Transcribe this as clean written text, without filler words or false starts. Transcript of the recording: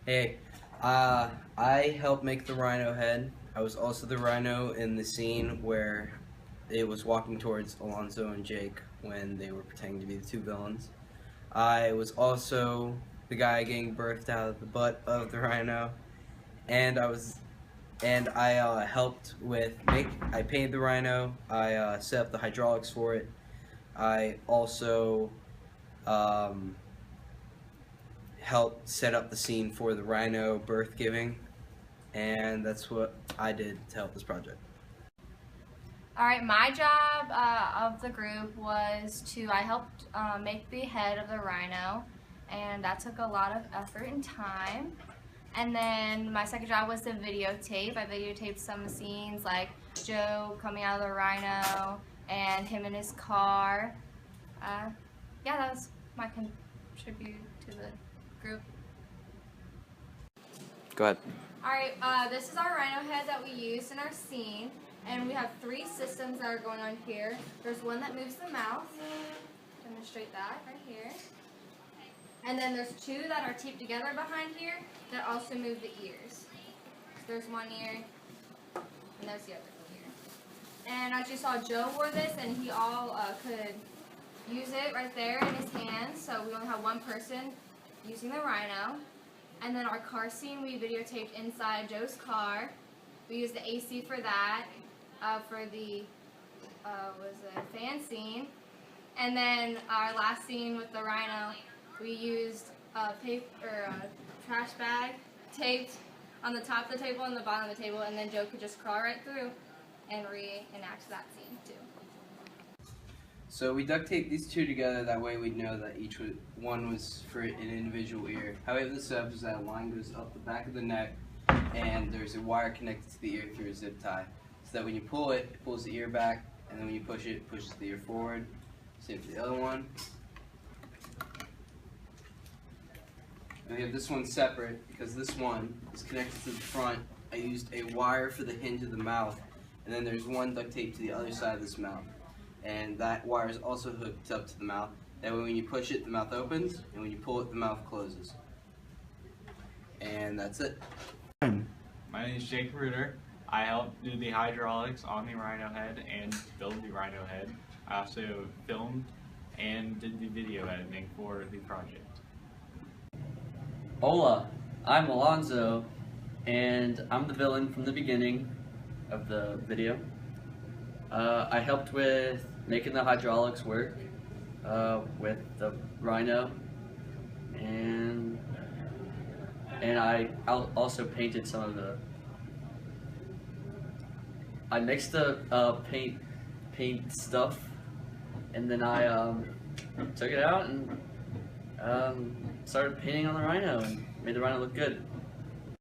Hey, I helped make the rhino head. I was also the rhino in the scene where it was walking towards Alonzo and Jake when they were pretending to be the two villains. I was also the guy getting birthed out of the butt of the rhino, and I helped with I painted the rhino. I set up the hydraulics for it. I also um, helped set up the scene for the rhino birth giving, and that's what I did to help this project. Alright, my job of the group was I helped make the head of the rhino, and that took a lot of effort and time. And then my second job was to videotape. I videotaped some scenes like Joe coming out of the rhino and him in his car. Yeah, that was my contribute to the group. Go ahead. Alright, this is our rhino head that we used in our scene, and we have three systems that are going on here. There's one that moves the mouth, demonstrate that right here. And then there's two that are taped together behind here that also move the ears. So there's one ear, and there's the other ear. And as you saw, Joe wore this, and he all could use it right there in his hands, so we only have one person using the rhino. And then our car scene, we videotaped inside Joe's car. We used the AC for that, for the fan scene. And then our last scene with the rhino, we used a trash bag taped on the top of the table and the bottom of the table, and then Joe could just crawl right through and reenact that scene too. So we duct taped these two together, that way we'd know that one was for an individual ear. How we have this set up is that a line goes up the back of the neck, and there's a wire connected to the ear through a zip tie. So that when you pull it, it pulls the ear back, and then when you push it pushes the ear forward. Same for the other one. And we have this one separate because this one is connected to the front. I used a wire for the hinge of the mouth, and then there's one duct tape to the other side of this mouth. And that wire is also hooked up to the mouth. That way when you push it, the mouth opens, and when you pull it, the mouth closes. And that's it. My name is Jake Reuter. I helped do the hydraulics on the rhino head and build the rhino head. I also filmed and did the video editing for the project. Hola, I'm Alonzo, and I'm the villain from the beginning of the video. I helped with making the hydraulics work with the rhino, and I also painted some of the. I mixed the paint stuff, and then I took it out and started painting on the rhino and made the rhino look good.